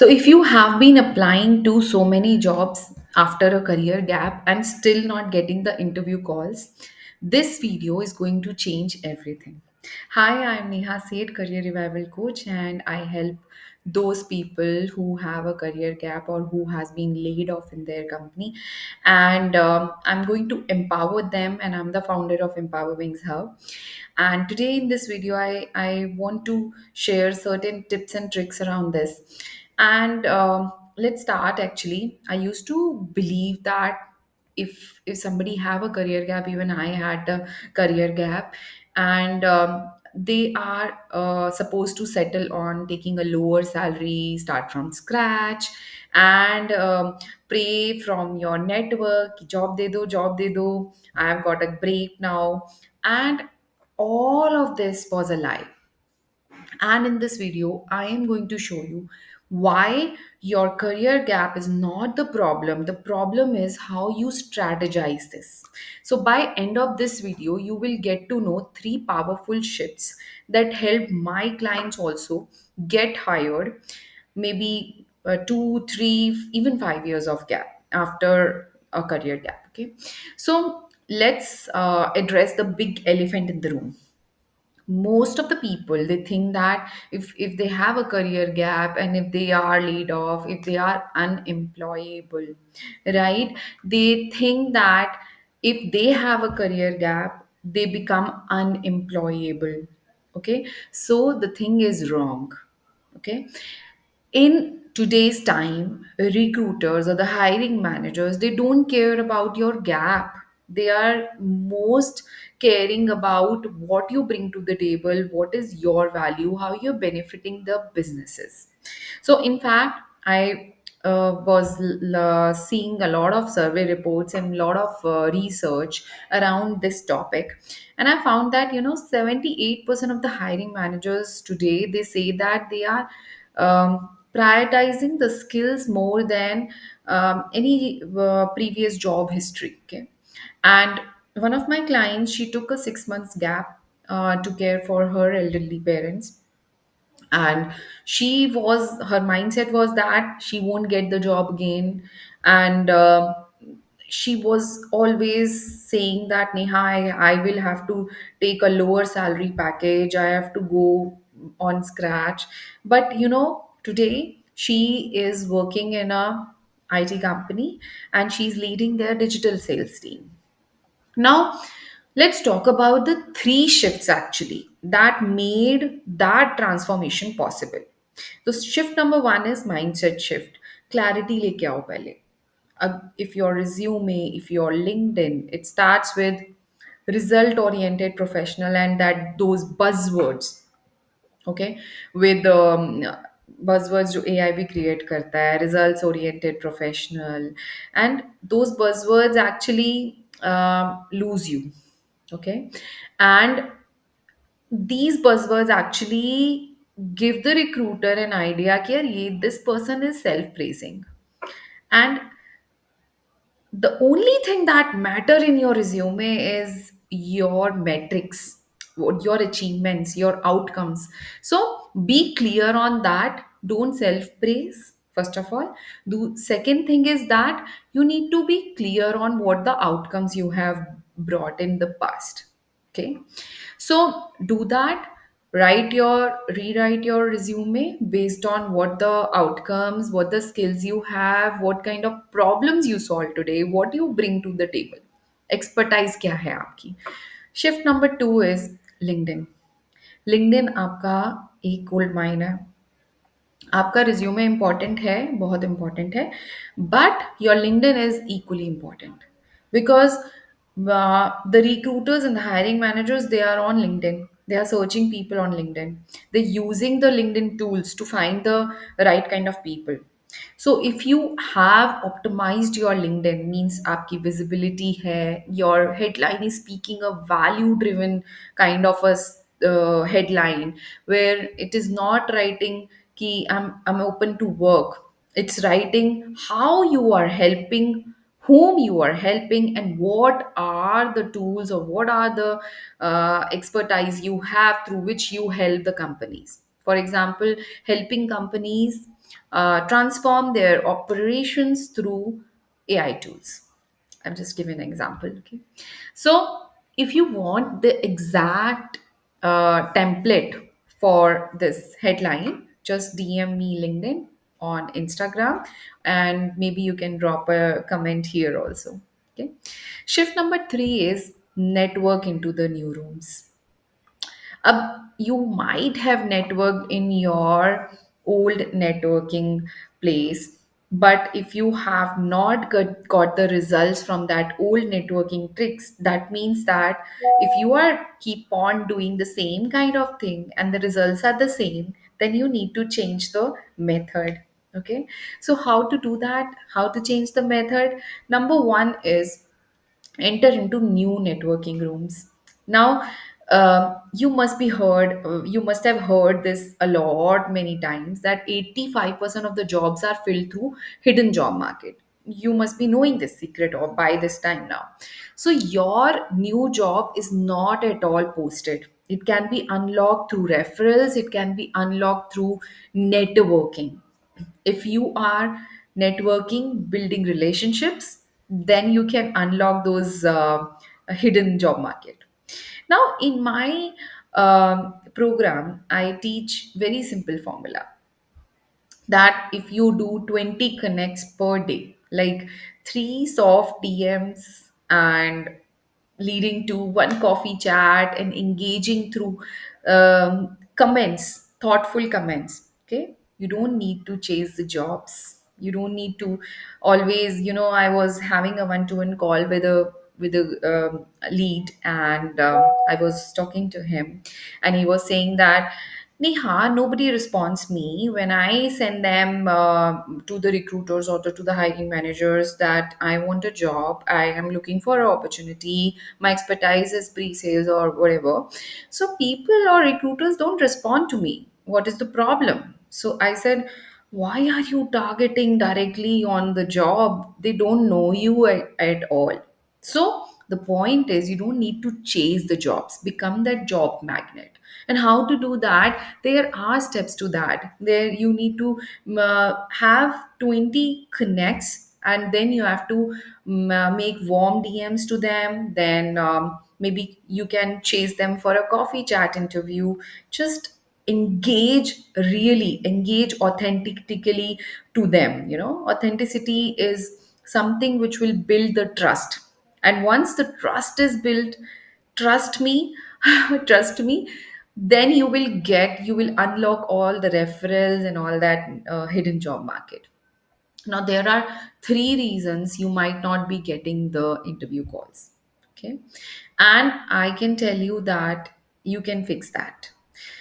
So, if you have been applying to so many jobs after a career gap and still not getting the interview calls, this video is going to change everything. Hi, I'm Neha Seth, Career Revival Coach, and I help those people who have a career gap or who has been laid off in their company. And I'm going to empower them, and I'm the founder of Empower Wings Hub. And today in this video, I want to share certain tips and tricks around this. And let's start actually. I used to believe that if somebody have a career gap, even I had a career gap, and they are supposed to settle on taking a lower salary, start from scratch, and pray from your network, कि job de do, I have got a break now. And all of this was a lie. And in this video, I am going to show you why your career gap is not the problem. The problem is how you strategize this. So by end of this video, you will get to know three powerful shifts that help my clients also get hired, maybe 2, 3, even 5 years of gap after a career gap. Okay, so let's address the big elephant in the room. Most of the people, they think that if they have a career gap and if they are laid off, if they are unemployable, right, they think that if they have a career gap, they become unemployable. Okay, so the thing is wrong. Okay, in today's time, recruiters or the hiring managers, they don't care about your gap. They are most caring about what you bring to the table, what is your value, how you're benefiting the businesses. So in fact, I was seeing a lot of survey reports and a lot of research around this topic, and I found that 78% of the hiring managers today, they say that they are prioritizing the skills more than any previous job history. Okay, and one of my clients, she took a 6 months gap to care for her elderly parents, and her mindset was that she won't get the job again. And she was always saying that, Neha, I will have to take a lower salary package, I have to go on scratch. But today she is working in a IT company, and she's leading their digital sales team. Now, let's talk about the three shifts actually that made that transformation possible. So, shift number one is mindset shift. Clarity लेके आओ पहले. If your resume, if your LinkedIn, it starts with result oriented professional and that those buzzwords. Okay, with buzzwords जो AI भी create करता है, results oriented professional, and those buzzwords actually lose you. Okay, and these buzzwords actually give the recruiter an idea कि यार ये this person is self praising, and the only thing that matter in your resume is your metrics, your achievements, your outcomes. So be clear on that. Don't self praise first of all. The second thing is that you need to be clear on what the outcomes you have brought in the past. Okay, so do that. Rewrite your resume based on what the outcomes, what the skills you have, what kind of problems you solve today, what you bring to the table, expertise क्या है आपकी. Shift number two is LinkedIn. LinkedIn आपका एक gold mine है. आपका resume important है, बहुत important है, but your LinkedIn is equally important because the recruiters and the hiring managers, they are on LinkedIn, they are searching people on LinkedIn, they're using the LinkedIn tools to find the right kind of people. So if you have optimized your LinkedIn, means आपकी visibility है, your headline is speaking a value driven kind of a headline, where it is not writing कि I'm open to work. It's writing how you are helping, whom you are helping, and what are the tools or what are the expertise you have through which you help the companies. For example, helping companies transform their operations through AI tools. I'm just giving an example. Okay. So if you want the exact template for this headline, just DM me LinkedIn on Instagram, and maybe you can drop a comment here also. Okay. Shift number three is network into the new rooms. You might have networked in your old networking place, but if you have not got the results from that old networking tricks, that means that if you are keep on doing the same kind of thing and the results are the same, then you need to change the method. Okay, so how to do that, how to change the method? Number one is enter into new networking rooms. Now you must have heard this a lot many times, that 85% of the jobs are filled through hidden job market. You must be knowing this secret or by this time now. So your new job is not at all posted. It can be unlocked through referrals, it can be unlocked through networking. If you are networking, building relationships, then you can unlock those hidden job market. Now in my program, I teach very simple formula, that if you do 20 connects per day, like three soft DMs and leading to one coffee chat and engaging through comments, thoughtful comments. Okay, you don't need to chase the jobs. You don't need to always, I was having a one-to-one call with a lead, and I was talking to him, and he was saying that, Neha, nobody responds me when I send them to the recruiters or to the hiring managers that I want a job, I am looking for an opportunity, my expertise is pre-sales or whatever. So people or recruiters don't respond to me. What is the problem? So I said, why are you targeting directly on the job? They don't know you at all. So the point is, you don't need to chase the jobs, become that job magnet. And how to do that? There are steps to that. There you need to have 20 connects, and then you have to make warm DMs to them. Then maybe you can chase them for a coffee chat interview. Just engage authentically to them. Authenticity is something which will build the trust, and once the trust is built, trust me, trust me, then you will unlock all the referrals and all that hidden job market. Now there are three reasons you might not be getting the interview calls. Okay, and I can tell you that you can fix that.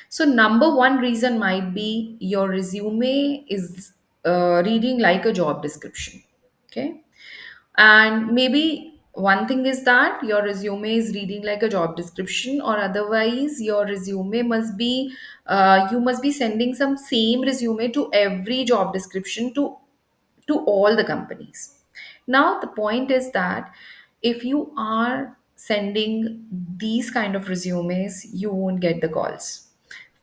So number one reason might be your resume is reading like a job description. Okay, and maybe one thing is that your resume is reading like a job description, or otherwise your resume must be you must be sending some same resume to every job description, to all the companies. Now the point is that if you are sending these kind of resumes, you won't get the calls.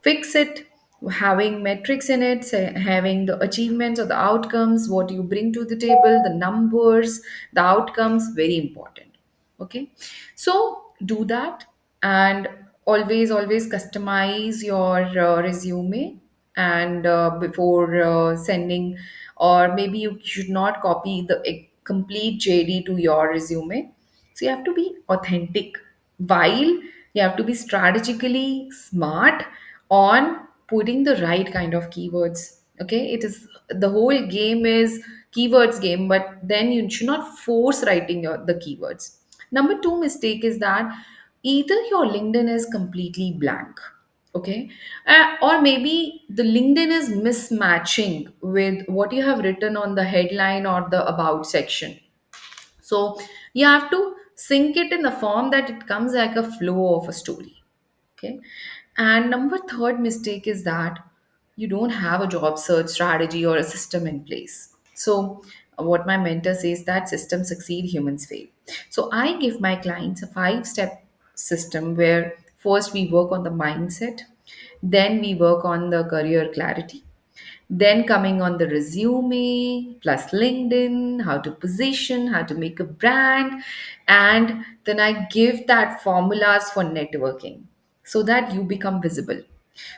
Fix it, having metrics in it, having the achievements or the outcomes, what you bring to the table, the numbers, the outcomes, very important. Okay, so do that, and always customize your resume, and before sending, or maybe you should not copy the complete JD to your resume. So you have to be authentic, while you have to be strategically smart on putting the right kind of keywords. Okay, it is, the whole game is keywords game, but then you should not force writing the keywords. Number two mistake is that either your LinkedIn is completely blank, okay, or maybe the LinkedIn is mismatching with what you have written on the headline or the about section. So you have to sync it in the form that it comes like a flow of a story. Okay. And number third mistake is that you don't have a job search strategy or a system in place. So what my mentor says, that systems succeed, humans fail. So I give my clients a 5-step system where first we work on the mindset, then we work on the career clarity, Then coming on the resume plus LinkedIn, how to position, how to make a brand. And then I give that formulas for networking so that you become visible.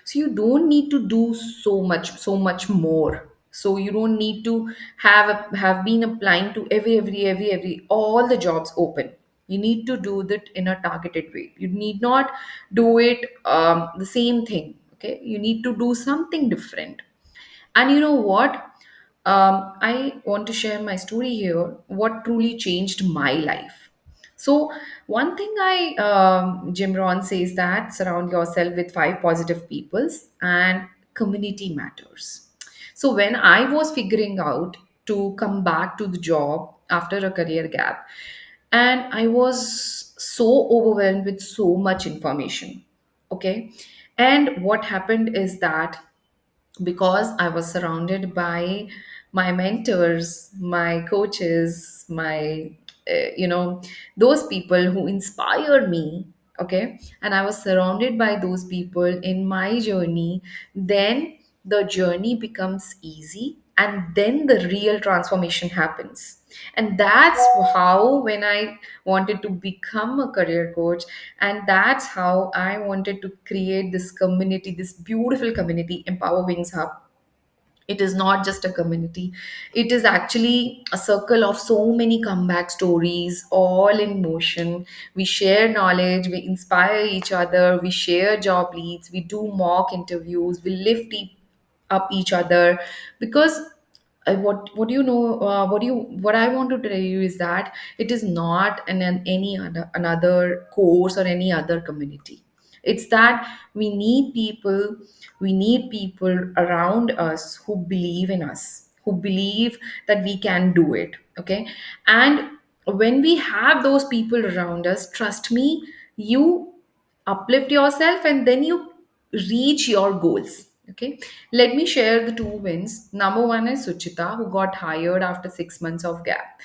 So you don't need to do so much more. So you don't need to have been applying to every all the jobs open. You need to do that in a targeted way. You need not do it the same thing. Okay, you need to do something different. And you know what? I want to share my story here. What truly changed my life? So, one thing Jim Rohn says that surround yourself with five positive peoples and community matters. So, when I was figuring out to come back to the job after a career gap, and I was so overwhelmed with so much information. Okay. And what happened is that because I was surrounded by my mentors, my coaches, those people who inspired me. Okay. And I was surrounded by those people in my journey. Then the journey becomes easy, and then the real transformation happens. And that's how, when I wanted to become a career coach, and that's how I wanted to create this community, this beautiful community, Empower Wings Hub. It is not just a community, it is actually a circle of so many comeback stories all in motion. We share knowledge, we inspire each other, we share job leads, we do mock interviews, we lift up each other. Because what you know what I want to tell you is that it is not any other another course or any other community. It's that we need people around us who believe in us, who believe that we can do it. Okay. And when we have those people around us, trust me, you uplift yourself and then you reach your goals. Okay. Let me share the two wins. Number one is Suchita, who got hired after 6 months of gap,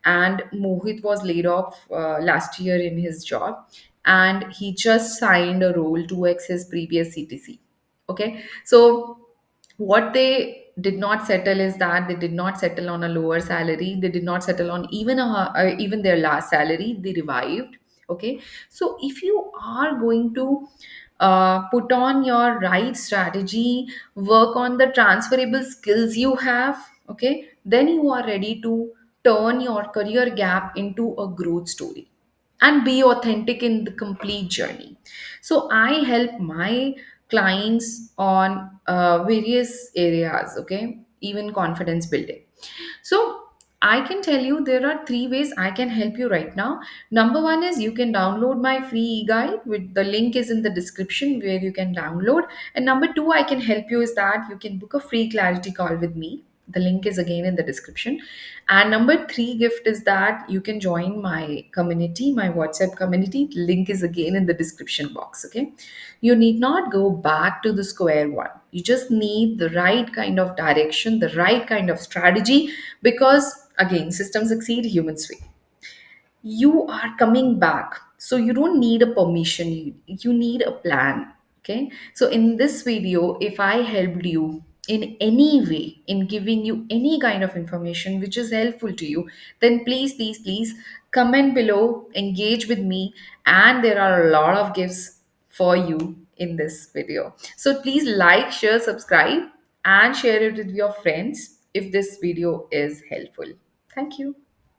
and Mohit was laid off last year in his job, and he just signed a role to his previous CTC. Okay. So what they did not settle is that they did not settle on a lower salary. They did not settle on even their last salary. They revived. Okay. So if you are going to put on your right strategy, work on the transferable skills you have, okay, then you are ready to turn your career gap into a growth story and be authentic in the complete journey. So I help my clients on various areas, okay, even confidence building. So I can tell you there are three ways I can help you right now. Number one is you can download my free e-guide, with the link is in the description where you can download. And number two, I can help you is that you can book a free clarity call with me. The link is again in the description. And number three gift is that you can join my community, my WhatsApp community. Link is again in the description box. Okay. You need not go back to the square one. You just need the right kind of direction, the right kind of strategy, because again, systems exceed humans fail. You are coming back, so you don't need a permission, you need a plan. Okay. So in this video, if I helped you in any way in giving you any kind of information which is helpful to you, then please comment below, engage with me, and there are a lot of gifts for you in this video. So please like, share, subscribe, and share it with your friends if this video is helpful. Thank you.